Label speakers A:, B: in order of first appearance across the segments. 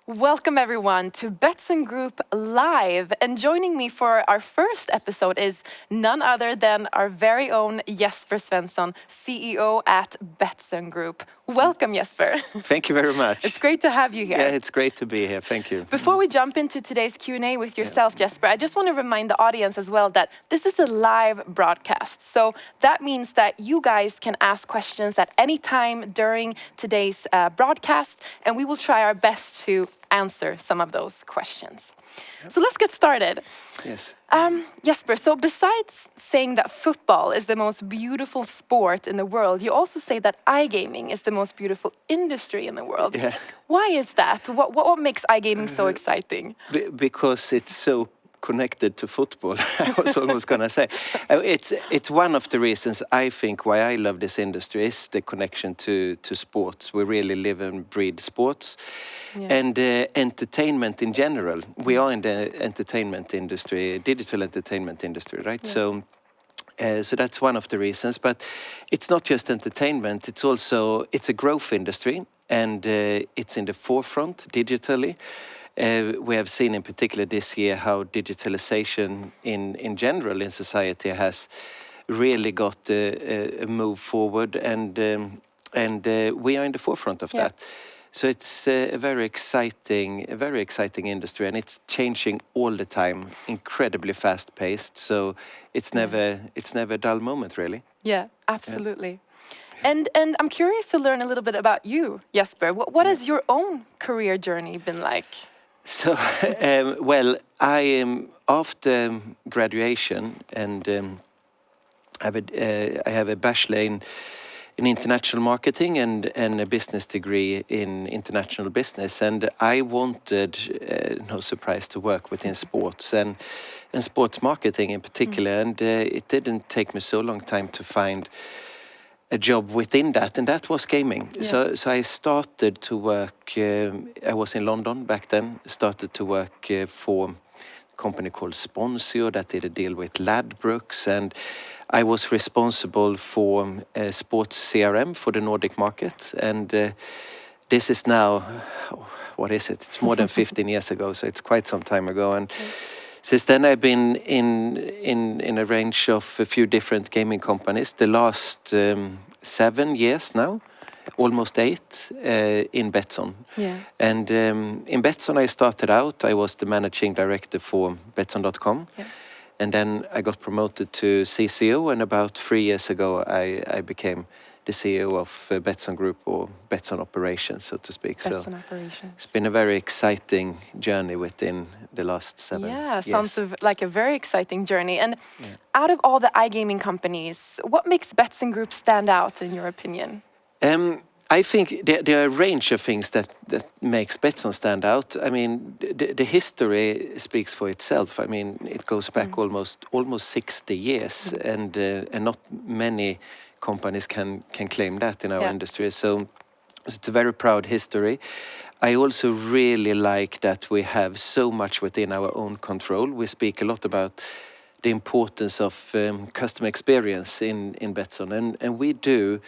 A: Welcome everyone to Betsson Group Live, and joining me for our first episode is none other than our very own Jesper Svensson, CEO at Betsson Group. Welcome, Jesper.
B: Thank you very much.
A: It's great to have you here.
B: Yeah, it's great to be here. Thank you.
A: Before we jump into today's Q&A with yourself, Jesper, I just want to remind the audience as well that this is a live broadcast. So that means that you guys can ask questions at any time during today's broadcast, and we will try our best to answer some of those questions. So let's get started.
B: Yes.
A: Jesper, so besides saying that football is the most beautiful sport in the world, you also say that iGaming is the most beautiful industry in the world.
B: Yeah.
A: Why is that? What makes iGaming so exciting?
B: Because it's so connected to football, I was almost going to say. It's one of the reasons I think why I love this industry is the connection to sports. We really live and breathe sports.
A: Yeah.
B: And entertainment in general. We are in the entertainment industry, digital entertainment industry, right?
A: Yeah.
B: So that's one of the reasons. But it's not just entertainment, it's a growth industry, and it's in the forefront digitally. We have seen in particular this year how digitalization in general in society has really got a move forward, and we are in the forefront of that. So it's a very exciting industry, and it's changing all the time, incredibly fast paced. So it's never a dull moment, really.
A: Yeah, absolutely. And I'm curious to learn a little bit about you, Jesper. What has your own career journey been like?
B: So, well, I am after graduation, and I have a bachelor in international marketing and a business degree in international business, and I wanted, no surprise, to work within sports and sports marketing in particular. And it didn't take me so long time to find a job within that, and that was gaming.
A: Yeah.
B: So I started to work, I was in London back then, started to work for a company called Sponsio that did a deal with Ladbrokes, and I was responsible for sports CRM for the Nordic market. And this is now, what is it? It's more than 15 years ago, so it's quite some time ago. And since then, I've been in a range of a few different gaming companies. The last 7 years now, almost 8, in Betsson.
A: Yeah.
B: And in Betsson, I started out. I was the managing director for Betsson.com.
A: Yeah.
B: And then I got promoted to CCO, and about 3 years ago, I became the CEO of Betsson Group, or Betsson Operations, so to speak.
A: Betsson Operations.
B: It's been a very exciting journey within the last 7 years.
A: Yeah, sounds like a very exciting journey. And out of all the iGaming companies, what makes Betsson Group stand out, in your opinion?
B: I think there are a range of things that makes Betsson stand out. I mean, the history speaks for itself. I mean, it goes back almost 60 years, and not many companies can claim that in our industry. So it's a very proud history. I also really like that we have so much within our own control. We speak a lot about the importance of customer experience in Betsson, and we do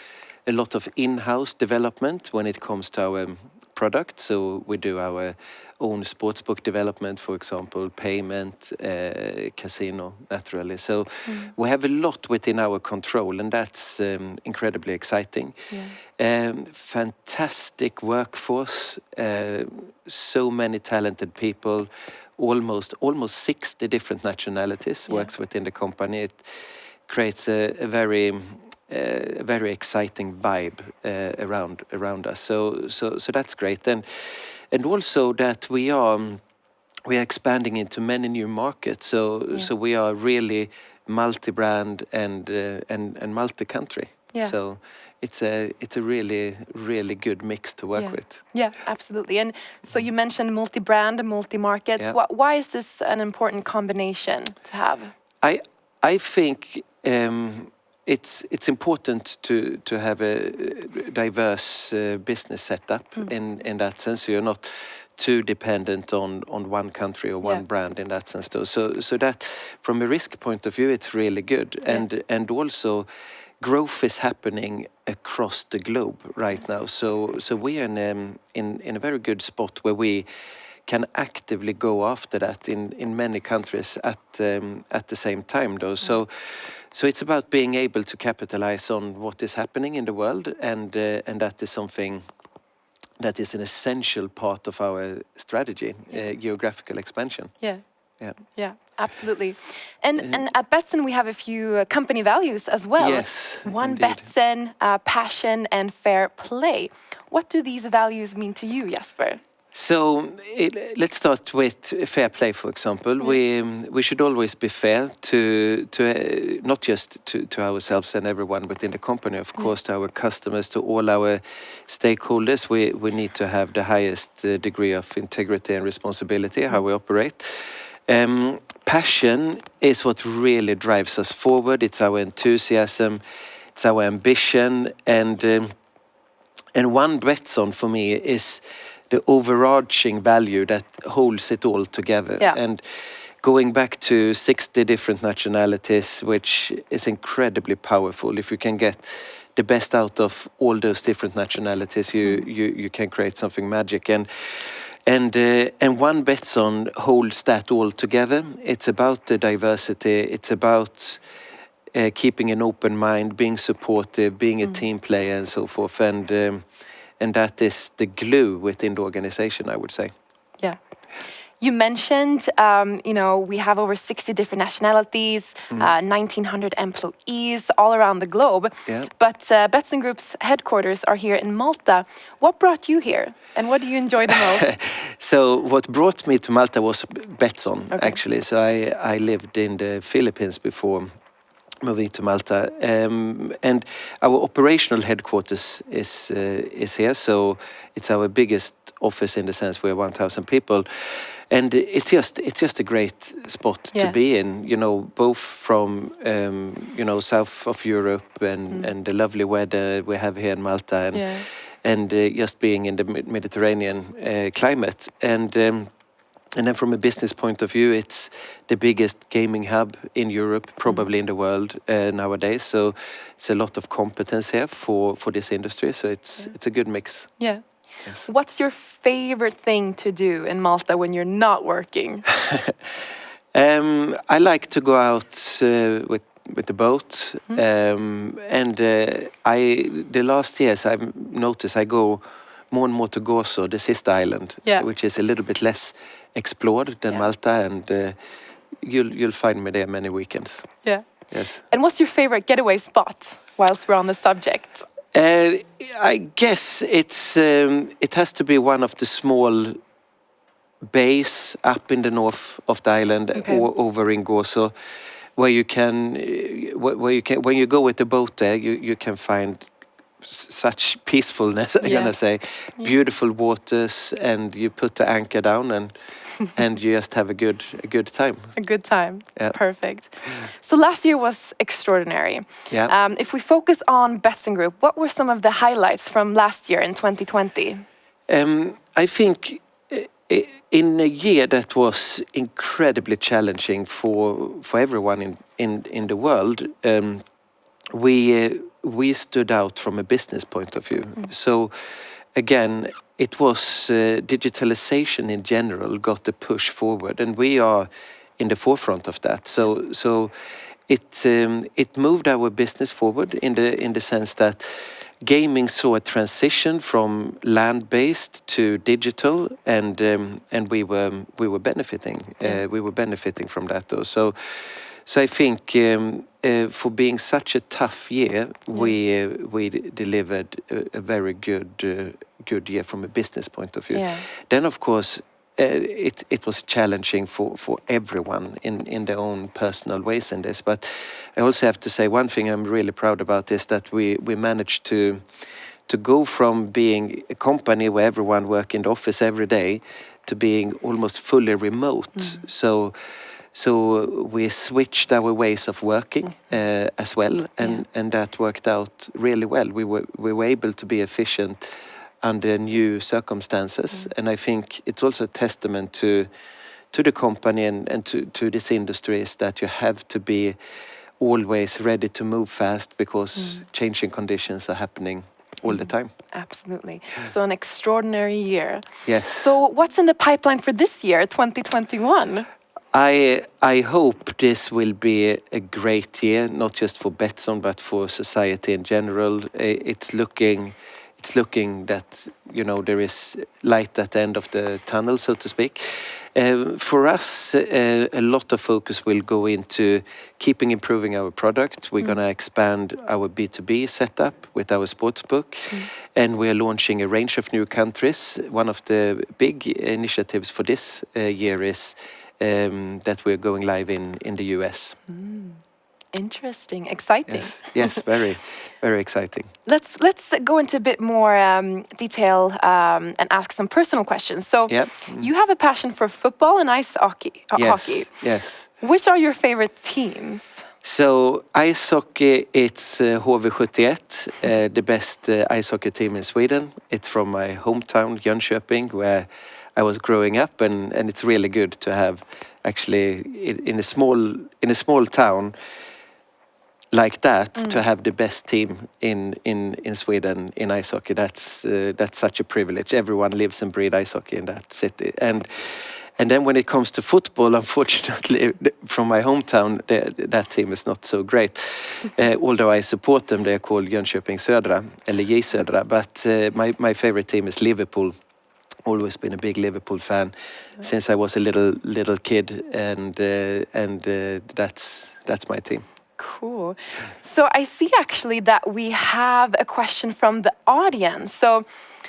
B: a lot of in-house development when it comes to our product. So we do our own sportsbook development, for example, payment, casino, naturally. So we have a lot within our control, and that's incredibly exciting. Fantastic workforce, so many talented people, almost 60 different nationalities works within the company. It creates a very exciting vibe around us. So that's great, and also that we are expanding into many new markets. So we are really multi-brand and multi-country.
A: Yeah.
B: So it's a really good mix to work with.
A: Yeah, absolutely. And so you mentioned multi-brand and multi-markets.
B: Yeah.
A: Why is this an important combination to have?
B: I think it's important to have a diverse business setup in that sense. So you're not too dependent on one country or one brand in that sense. So that, from a risk point of view, it's really good. And also growth is happening across the globe right now. So we are in a very good spot where we can actively go after that in many countries at the same time, though. So it's about being able to capitalize on what is happening in the world, and that is something that is an essential part of our strategy, geographical expansion.
A: Yeah.
B: Yeah.
A: Yeah, absolutely. And at Betsson, we have a few company values as well.
B: Yes,
A: One
B: indeed.
A: Betsson, passion and fair play. What do these values mean to you, Jesper?
B: So let's start with fair play, for example. We should always be fair to not just to ourselves and everyone within the company, of course, to our customers, to all our stakeholders. We need to have the highest degree of integrity and responsibility how we operate. Passion is what really drives us forward. It's our enthusiasm, it's our ambition, and one Betsson for me is the overarching value that holds it all together.
A: Yeah.
B: And going back to 60 different nationalities, which is incredibly powerful. If you can get the best out of all those different nationalities, you can create something magic. And one Betsson holds that all together. It's about the diversity. It's about keeping an open mind, being supportive, being a team player, and so forth. And that is the glue within the organization, I would say.
A: Yeah. You mentioned, we have over 60 different nationalities, 1,900 employees all around the globe.
B: Yeah.
A: But Betsson Group's headquarters are here in Malta. What brought you here, and what do you enjoy the most?
B: So what brought me to Malta was Betsson,
A: Okay.
B: actually. So I lived in the Philippines before moving to Malta, and our operational headquarters is here. So it's our biggest office in the sense we're 1,000 people, and it's just a great spot to be in. Both from south of Europe and the lovely weather we have here in Malta, and just being in the Mediterranean climate, and then from a business point of view, it's the biggest gaming hub in Europe, probably in the world nowadays. So it's a lot of competence here for this industry. So it's a good mix.
A: Yeah.
B: Yes.
A: What's your favorite thing to do in Malta when you're not working?
B: I like to go out with the boat, and the last years I've noticed I go more and more to Gozo, the sister island, which is a little bit less explored than Malta, and you'll find me there many weekends.
A: Yeah.
B: Yes.
A: And what's your favorite getaway spot whilst we're on the subject?
B: I guess it has to be one of the small bays up in the north of the island, or over in Gozo, where you can when you go with the boat there, you can find such peacefulness, I'm gonna say, beautiful waters, and you put the anchor down and you just have a good time.
A: A good time.
B: Yeah.
A: Perfect. So last year was extraordinary.
B: Yeah.
A: If we focus on Betsson Group, what were some of the highlights from last year in 2020?
B: I think in a year that was incredibly challenging for everyone in the world, we stood out from a business point of view. So again, it was digitalization in general got a push forward, and we are in the forefront of that. So it moved our business forward in the sense that gaming saw a transition from land-based to digital, and we were benefiting. We were benefiting from that, though. So I think for being such a tough year, we delivered a very good year from a business point of view.
A: Yeah.
B: Then, of course, it was challenging for everyone in their own personal ways in this. But I also have to say one thing I'm really proud about is that we managed to go from being a company where everyone work in the office every day to being almost fully remote. So we switched our ways of working as well, and that worked out really well. We were able to be efficient under new circumstances, and I think it's also a testament to the company and to this industry is that you have to be always ready to move fast because changing conditions are happening all the time.
A: Absolutely. So an extraordinary year.
B: Yes.
A: So what's in the pipeline for this year, 2021?
B: I hope this will be a great year, not just for Betsson, but for society in general. It's looking that, you know, there is light at the end of the tunnel, so to speak. For us, a lot of focus will go into keeping improving our product. We're going to expand our B2B setup with our sportsbook, and we're launching a range of new countries. One of the big initiatives for this year is that we're going live in the US.
A: Interesting, exciting.
B: Yes, very, very exciting.
A: Let's go into a bit more detail and ask some personal questions. So, you have a passion for football and ice hockey. Hockey.
B: Yes.
A: Which are your favorite teams?
B: So ice hockey, it's HV71, the best ice hockey team in Sweden. It's from my hometown, Jönköping, where I was growing up, and it's really good to have actually in a small town like that to have the best team in Sweden in ice hockey. That's such a privilege. Everyone lives and breathes ice hockey in that city. And then when it comes to football, unfortunately, from my hometown, that team is not so great. Although I support them, they're called Jönköping Södra, eller J Södra. But my favorite team is Liverpool. Always been a big Liverpool fan since I was a little kid, and that's my team.
A: Cool. So I see actually that we have a question from the audience. So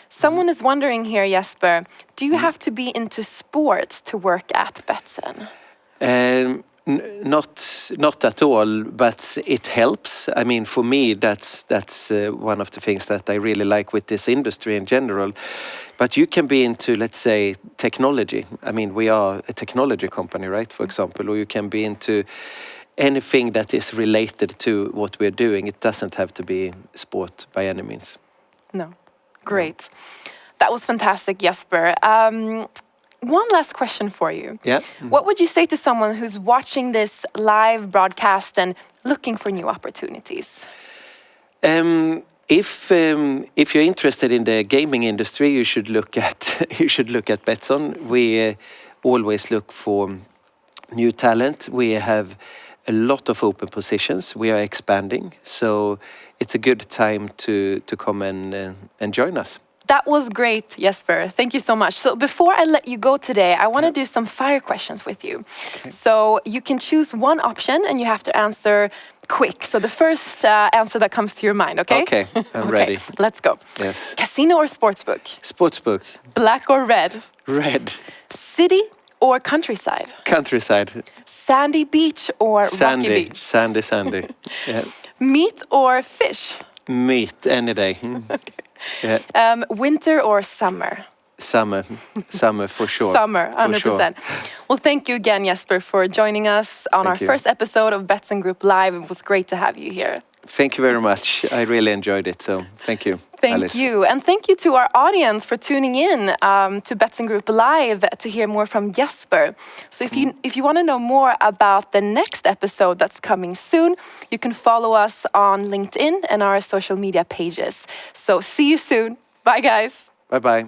A: someone is wondering here, Jesper, do you have to be into sports to work at Betsson?
B: Not at all, but it helps. I mean, for me, that's one of the things that I really like with this industry in general. But you can be into, let's say, technology. I mean, we are a technology company, right? For example, or you can be into anything that is related to what we're doing. It doesn't have to be sport by any means.
A: No. Great. That was fantastic, Jesper. One last question for you.
B: Yeah.
A: What would you say to someone who's watching this live broadcast and looking for new opportunities?
B: If you're interested in the gaming industry, you should look at Betsson. We always look for new talent. We have a lot of open positions. We are expanding, so it's a good time to come and join us.
A: That was great, Jesper. Thank you so much. So before I let you go today, I want to do some fire questions with you. Okay. So you can choose one option and you have to answer quick. So the first answer that comes to your mind, okay?
B: Okay, I'm ready.
A: Let's go.
B: Yes.
A: Casino or sportsbook?
B: Sportsbook.
A: Black or red?
B: Red.
A: City or countryside?
B: Countryside.
A: Sandy beach or rocky beach?
B: Sandy. Yeah.
A: Meat or fish?
B: Meat, any day.
A: Okay.
B: Yeah.
A: Winter or summer?
B: Summer for sure.
A: Summer, 100%.
B: Sure.
A: Well, thank you again, Jesper, for joining us on our first episode of Betsson Group Live. It was great to have you here.
B: Thank you very much. I really enjoyed it, so thank you,
A: Thank you. And thank you to our audience for tuning in to Betsson Group Live to hear more from Jesper. So if you want to know more about the next episode that's coming soon, you can follow us on LinkedIn and our social media pages. So see you soon. Bye, guys.
B: Bye-bye.